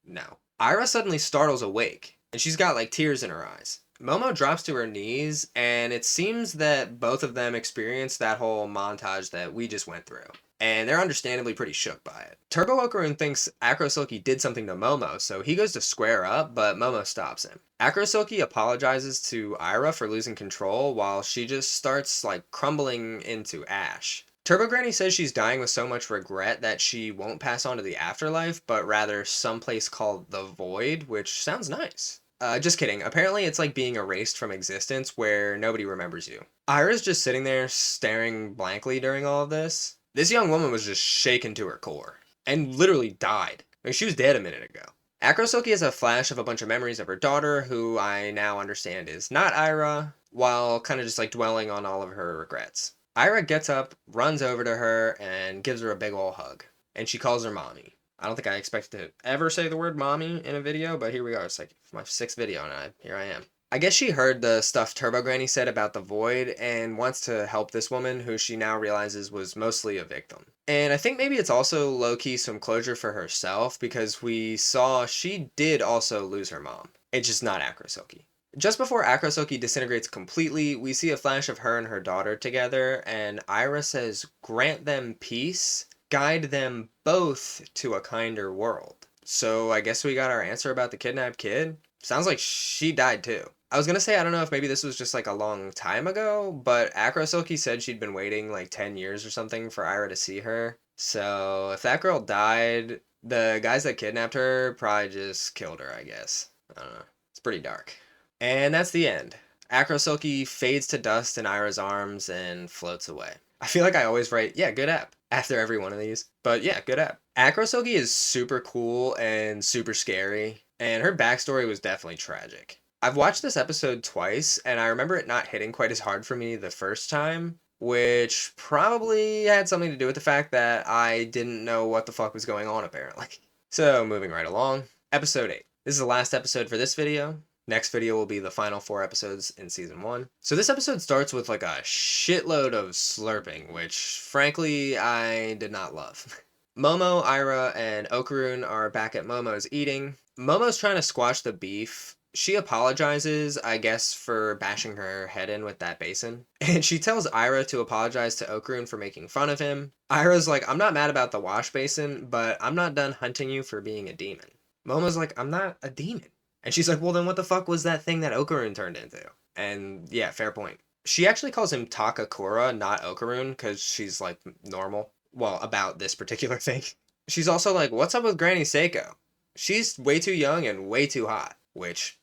know. Aira suddenly startles awake, and she's got like tears in her eyes. Momo drops to her knees, and it seems that both of them experienced that whole montage that we just went through. And they're understandably pretty shook by it. Turbo Okarun thinks Akatsuki did something to Momo, so he goes to square up, but Momo stops him. Akatsuki apologizes to Aira for losing control, while she just starts, like, crumbling into ash. Turbo Granny says she's dying with so much regret that she won't pass on to the afterlife, but rather someplace called the Void, which sounds nice. Just kidding. Apparently it's like being erased from existence where nobody remembers you. Aira's just sitting there staring blankly during all of this. This young woman was just shaken to her core. And literally died. I mean, she was dead a minute ago. Akatsuki has a flash of a bunch of memories of her daughter, who I now understand is not Aira, while kind of just like dwelling on all of her regrets. Aira gets up, runs over to her, and gives her a big ol' hug. And she calls her mommy. I don't think I expected to ever say the word mommy in a video, but here we go. It's like my 6th video, and here I am. I guess she heard the stuff Turbo Granny said about the Void and wants to help this woman who she now realizes was mostly a victim. And I think maybe it's also low-key some closure for herself because we saw she did also lose her mom. It's just not Akatsuki. Just before Akatsuki disintegrates completely, we see a flash of her and her daughter together, and Aira says, "Grant them peace, guide them both to a kinder world." So I guess we got our answer about the kidnapped kid. Sounds like she died too. I was gonna say, I don't know if maybe this was just like a long time ago, but Akatsuki said she'd been waiting like 10 years or something for Aira to see her. So if that girl died, the guys that kidnapped her probably just killed her, I guess. I don't know. It's pretty dark. And that's the end. Akatsuki fades to dust in Aira's arms and floats away. I feel like I always write, yeah, good app, after every one of these. But yeah, good app. Akatsuki is super cool and super scary, and her backstory was definitely tragic. I've watched this episode twice, and I remember it not hitting quite as hard for me the first time, which probably had something to do with the fact that I didn't know what the fuck was going on apparently. So moving right along, episode 8. This is the last episode for this video. Next video will be the final 4 episodes in season 1. So this episode starts with like a shitload of slurping, which frankly I did not love. Momo, Aira, and Okarun are back at Momo's eating. Momo's trying to squash the beef. She apologizes, I guess, for bashing her head in with that basin. And she tells Aira to apologize to Okarun for making fun of him. Aira's like, I'm not mad about the wash basin, but I'm not done hunting you for being a demon. Momo's like, I'm not a demon. And she's like, well, then what the fuck was that thing that Okarun turned into? And yeah, fair point. She actually calls him Takakura, not Okarun, because she's like normal. Well, about this particular thing. She's also like, what's up with Granny Seiko? She's way too young and way too hot, which,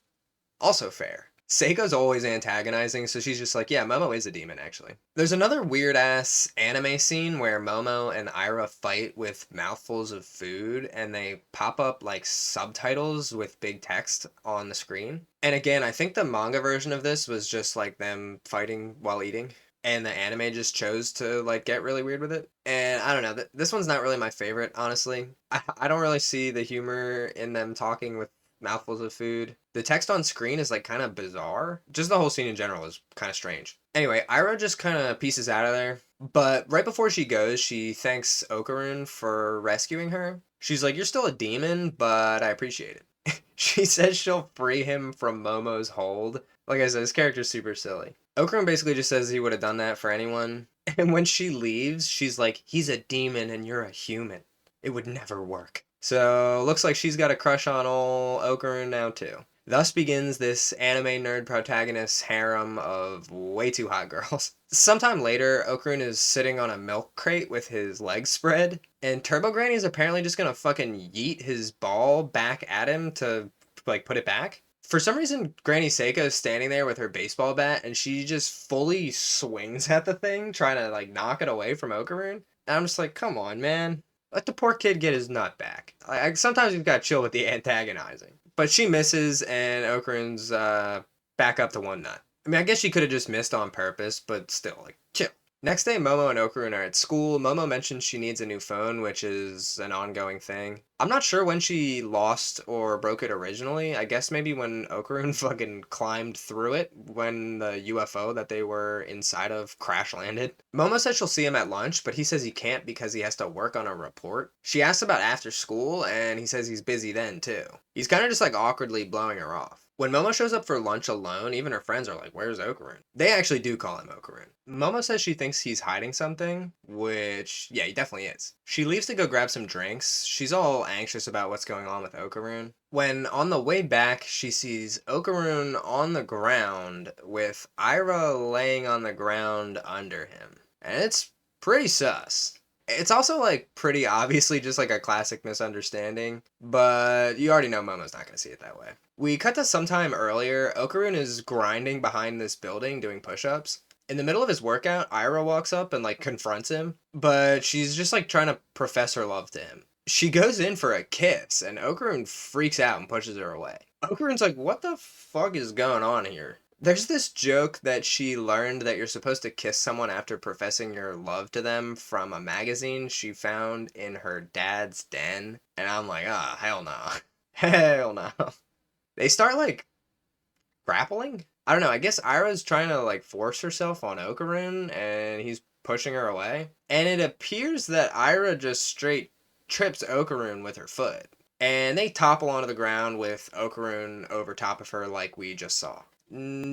also fair. Seiko's always antagonizing, so she's just like, yeah, Momo is a demon, actually. There's another weird-ass anime scene where Momo and Aira fight with mouthfuls of food, and they pop up, like, subtitles with big text on the screen. And again, I think the manga version of this was just, like, them fighting while eating. And the anime just chose to, like, get really weird with it. And I don't know, this one's not really my favorite, honestly. I don't really see the humor in them talking with mouthfuls of food. The text on screen is, like, kind of bizarre. Just the whole scene in general is kind of strange. Anyway, Aira just kind of pieces out of there. But right before she goes, she thanks Okarun for rescuing her. She's like, you're still a demon, but I appreciate it. She says she'll free him from Momo's hold. Like I said, this character's super silly. Okarun basically just says he would have done that for anyone. And when she leaves, she's like, he's a demon and you're a human. It would never work. So, looks like she's got a crush on ol' Okarun now too. Thus begins this anime nerd protagonist's harem of way too hot girls. Sometime later, Okarun is sitting on a milk crate with his legs spread, and Turbo Granny is apparently just gonna fucking yeet his ball back at him to, like, put it back. For some reason, Granny Seiko is standing there with her baseball bat, and she just fully swings at the thing, trying to, like, knock it away from Okarun. And I'm just like, come on, man. Let the poor kid get his nut back. Sometimes you've got to chill with the antagonizing. But she misses, and Okarun's back up to 1 nut. I mean, I guess she could have just missed on purpose, but still, like, chill. Next day, Momo and Okarun are at school. Momo mentions she needs a new phone, which is an ongoing thing. I'm not sure when she lost or broke it originally. I guess maybe when Okarun fucking climbed through it when the UFO that they were inside of crash landed. Momo says she'll see him at lunch, but he says he can't because he has to work on a report. She asks about after school, and he says he's busy then, too. He's kind of just, like, awkwardly blowing her off. When Momo shows up for lunch alone, even her friends are like, where's Okarun? They actually do call him Okarun. Momo says she thinks he's hiding something, which, yeah, he definitely is. She leaves to go grab some drinks. She's all anxious about what's going on with Okarun. When on the way back, she sees Okarun on the ground with Aira laying on the ground under him. And it's pretty sus. It's also, like, pretty obviously just, like, a classic misunderstanding, but you already know Momo's not going to see it that way. We cut to sometime earlier. Okarun is grinding behind this building doing push-ups. In the middle of his workout, Aira walks up and, like, confronts him, but she's just, like, trying to profess her love to him. She goes in for a kiss, and Okarun freaks out and pushes her away. Okarun's like, what the fuck is going on here? There's this joke that she learned that you're supposed to kiss someone after professing your love to them from a magazine she found in her dad's den. And I'm like, ah, hell no. Hell no. They start, like, grappling? I don't know, I guess Aira's trying to, like, force herself on Okarun, and he's pushing her away. And it appears that Aira just straight trips Okarun with her foot. And they topple onto the ground with Okarun over top of her like we just saw.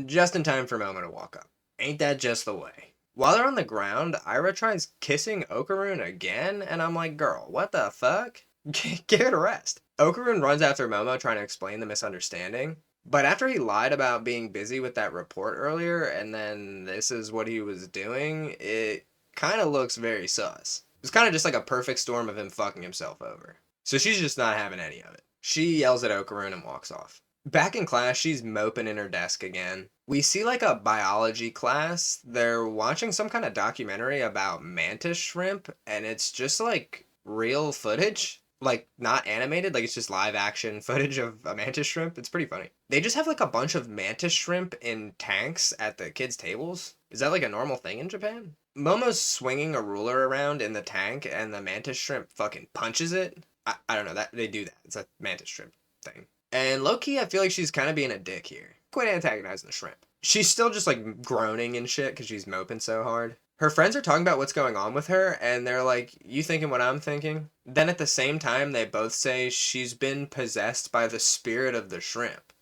Just in time for Momo to walk up. Ain't that just the way? While they're on the ground, Aira tries kissing Okarun again, and I'm like, girl, what the fuck? Give it a rest. Okarun runs after Momo trying to explain the misunderstanding, but after he lied about being busy with that report earlier, and then this is what he was doing, it kind of looks very sus. It's kind of just like a perfect storm of him fucking himself over. So she's just not having any of it. She yells at Okarun and walks off. Back in class, she's moping in her desk again. We see, like, a biology class. They're watching some kind of documentary about mantis shrimp, and it's just, like, real footage. Like, not animated, like, it's just live action footage of a mantis shrimp. It's pretty funny. They just have, like, a bunch of mantis shrimp in tanks at the kids' tables. Is that, like, a normal thing in Japan? Momo's swinging a ruler around in the tank, and the mantis shrimp fucking punches it. I don't know, that they do that. It's a mantis shrimp thing. And low-key, I feel like she's kind of being a dick here. Quit antagonizing the shrimp. She's still just like groaning and shit because she's moping so hard. Her friends are talking about what's going on with her, and they're like, you thinking what I'm thinking? Then at the same time, they both say she's been possessed by the spirit of the shrimp.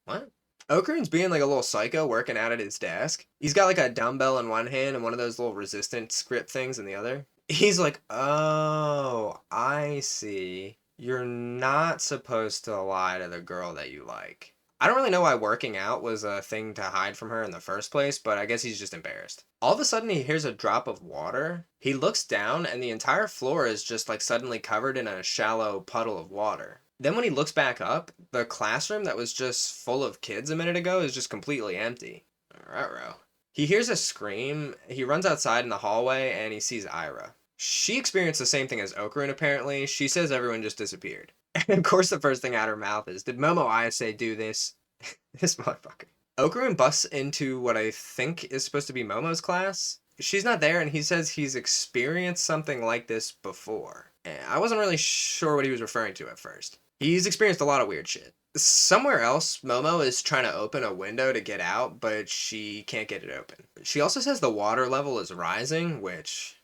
What? Okarun's being like a little psycho working out at his desk. He's got like a dumbbell in one hand and one of those little resistance grip things in the other. He's like, oh, I see. You're not supposed to lie to the girl that you like. I don't really know why working out was a thing to hide from her in the first place, but I guess he's just embarrassed. All of a sudden he hears a drop of water. He looks down and the entire floor is just like suddenly covered in a shallow puddle of water. Then when he looks back up, the classroom that was just full of kids a minute ago is just completely empty. Ruh-roh. He hears a scream, he runs outside in the hallway, and he sees Aira. She experienced the same thing as Okarun apparently. She says everyone just disappeared. And of course the first thing out of her mouth is, did Momo I say do this? This motherfucker. Okarun busts into what I think is supposed to be Momo's class. She's not there, and he says he's experienced something like this before. I wasn't really sure what he was referring to at first. He's experienced a lot of weird shit. Somewhere else, Momo is trying to open a window to get out, but she can't get it open. She also says the water level is rising, which,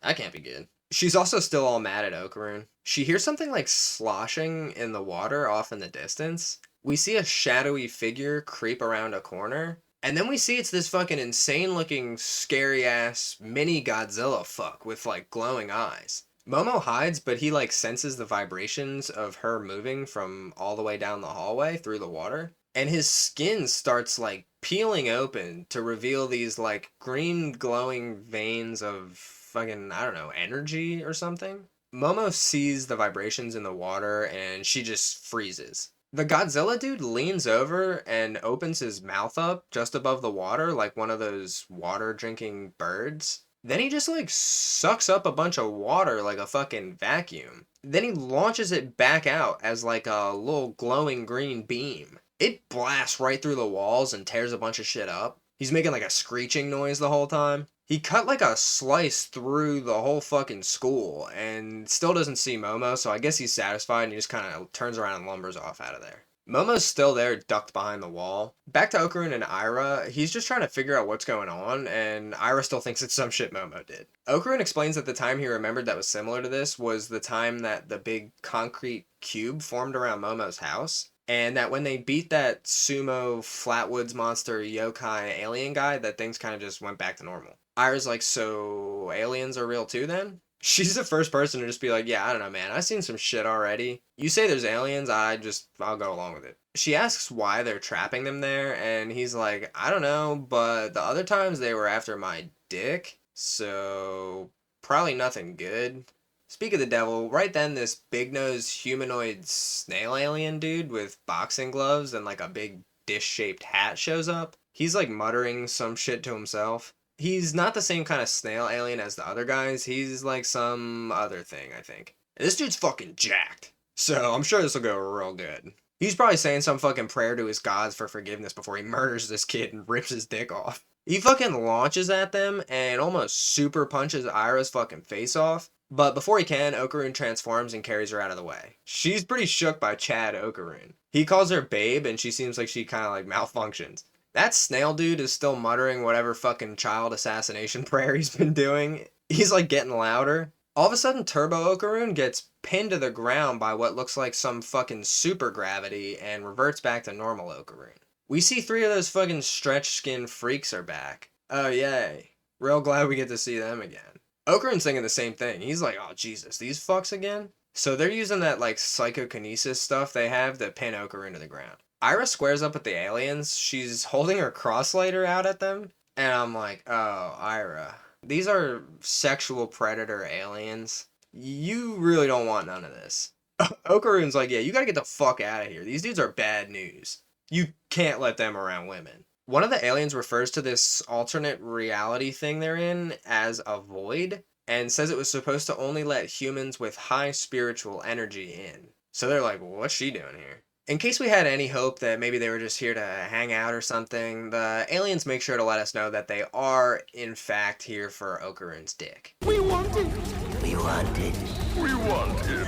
that can't be good. She's also still all mad at Okarun. She hears something like sloshing in the water off in the distance. We see a shadowy figure creep around a corner, and then we see it's this fucking insane looking scary ass mini Godzilla fuck with like glowing eyes. Momo hides, but he like senses the vibrations of her moving from all the way down the hallway through the water. And his skin starts like peeling open to reveal these like green glowing veins of fucking, I don't know, energy or something. Momo sees the vibrations in the water and she just freezes. The Godzilla dude leans over and opens his mouth up just above the water like one of those water drinking birds. Then he just like sucks up a bunch of water like a fucking vacuum. Then he launches it back out as like a little glowing green beam. It blasts right through the walls and tears a bunch of shit up. He's making like a screeching noise the whole time. He cut like a slice through the whole fucking school and still doesn't see Momo, so I guess he's satisfied and he just kind of turns around and lumbers off out of there. Momo's still there, ducked behind the wall. Back to Okarun and Aira, he's just trying to figure out what's going on, and Aira still thinks it's some shit Momo did. Okarun explains that the time he remembered that was similar to this was the time that the big concrete cube formed around Momo's house, and that when they beat that sumo flatwoods monster yokai alien guy, that things kind of just went back to normal. Aira's like, so aliens are real too then? She's the first person to just be like, yeah, I don't know, man. I've seen some shit already. You say there's aliens, I'll go along with it. She asks why they're trapping them there, and he's like, I don't know, but the other times they were after my dick, so probably nothing good. Speak of the devil, right then this big-nosed humanoid snail alien dude with boxing gloves and like a big dish-shaped hat shows up. He's like muttering some shit to himself. He's not the same kind of snail alien as the other guys. He's like some other thing, I think. And this dude's fucking jacked. So I'm sure this will go real good. He's probably saying some fucking prayer to his gods for forgiveness before he murders this kid and rips his dick off. He fucking launches at them and almost super punches Aira's fucking face off. But before he can, Okarun transforms and carries her out of the way. She's pretty shook by Chad Okarun. He calls her babe and she seems like she kind of like malfunctions. That snail dude is still muttering whatever fucking child assassination prayer he's been doing. He's like getting louder. All of a sudden, Turbo Okarun gets pinned to the ground by what looks like some fucking super gravity and reverts back to normal Okarun. We see 3 of those fucking stretch skin freaks are back. Oh yay. Real glad we get to see them again. Okarun's thinking the same thing. He's like, oh Jesus, these fucks again? So they're using that like psychokinesis stuff they have to pin Okarun to the ground. Aira squares up with the aliens. She's holding her crosslighter out at them. And I'm like, oh, Aira. These are sexual predator aliens. You really don't want none of this. Okarun's like, yeah, you gotta get the fuck out of here. These dudes are bad news. You can't let them around women. One of the aliens refers to this alternate reality thing they're in as a void. And says it was supposed to only let humans with high spiritual energy in. So they're like, well, what's she doing here? In case we had any hope that maybe they were just here to hang out or something, the aliens make sure to let us know that they are, in fact, here for Okarun's dick. We want it. We want it. We want it.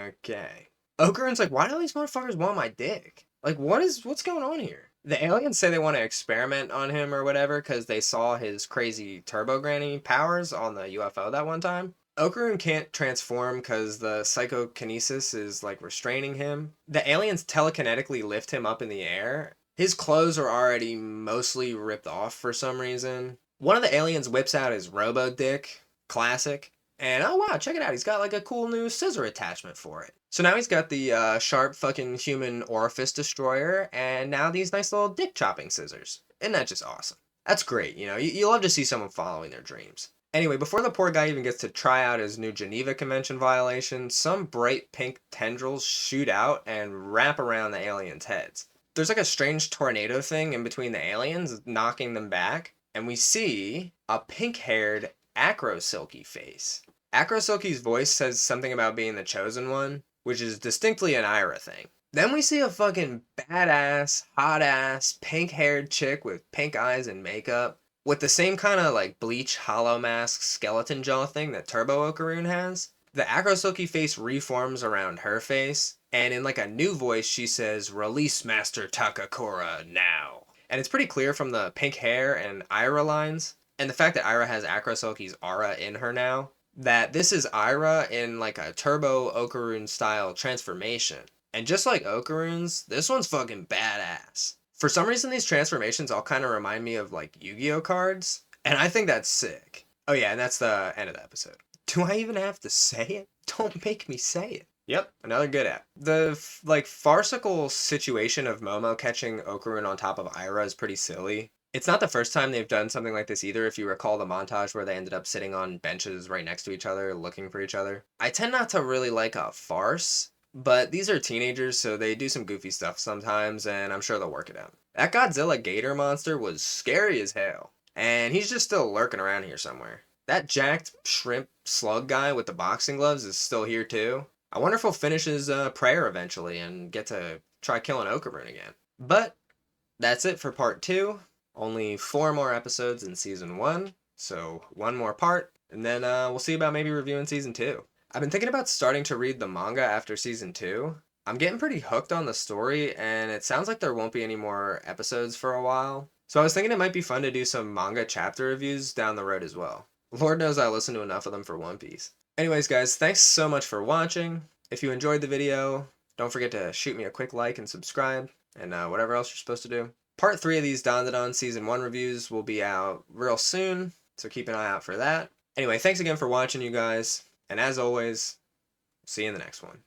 Okay. Okarun's like, why do these motherfuckers want my dick? Like, what's going on here? The aliens say they want to experiment on him or whatever because they saw his crazy turbo granny powers on the UFO that one time. Okarun can't transform because the psychokinesis is like restraining him. The aliens telekinetically lift him up in the air. His clothes are already mostly ripped off for some reason. One of the aliens whips out his robo dick, classic. And oh wow, check it out, he's got like a cool new scissor attachment for it. So now he's got the sharp fucking human orifice destroyer, and now these nice little dick chopping scissors. Isn't that just awesome? That's great, you know, you love to see someone following their dreams. Anyway, before the poor guy even gets to try out his new Geneva Convention violation, some bright pink tendrils shoot out and wrap around the aliens' heads. There's like a strange tornado thing in between the aliens, knocking them back, and we see a pink-haired Acro Silky face. Acro Silky's voice says something about being the chosen one, which is distinctly an Aira thing. Then we see a fucking badass, hot-ass, pink-haired chick with pink eyes and makeup, with the same kind of like bleach hollow mask skeleton jaw thing that Turbo Okarun has. The Acro Silky face reforms around her face, and in like a new voice she says, "Release Master Takakura now." And it's pretty clear from the pink hair and Aira lines, and the fact that Aira has Acro Silky's aura in her now, that this is Aira in like a Turbo Okarun style transformation. And just like Okarun's, this one's fucking badass. For some reason, these transformations all kind of remind me of like Yu-Gi-Oh cards, and I think that's sick. Oh yeah, and that's the end of the episode. Do I even have to say it? Don't make me say it. Yep, another good app. The like farcical situation of Momo catching Okarun on top of Aira is pretty silly. It's not the first time they've done something like this either, if you recall the montage where they ended up sitting on benches right next to each other, looking for each other. I tend not to really like a farce, but these are teenagers, so they do some goofy stuff sometimes, and I'm sure they'll work it out. That Godzilla gator monster was scary as hell, and he's just still lurking around here somewhere. That jacked shrimp slug guy with the boxing gloves is still here too. I wonder if he'll finish his prayer eventually and get to try killing Okarun again. But that's it for part 2. Only 4 more episodes in season 1, so 1 more part, and then we'll see about maybe reviewing season 2. I've been thinking about starting to read the manga after season 2. I'm getting pretty hooked on the story, and it sounds like there won't be any more episodes for a while. So I was thinking it might be fun to do some manga chapter reviews down the road as well. Lord knows I listen to enough of them for One Piece. Anyways guys, thanks so much for watching. If you enjoyed the video, don't forget to shoot me a quick like and subscribe, and whatever else you're supposed to do. Part 3 of these Dandadan Season 1 reviews will be out real soon, so keep an eye out for that. Anyway, thanks again for watching, you guys, and as always, see you in the next one.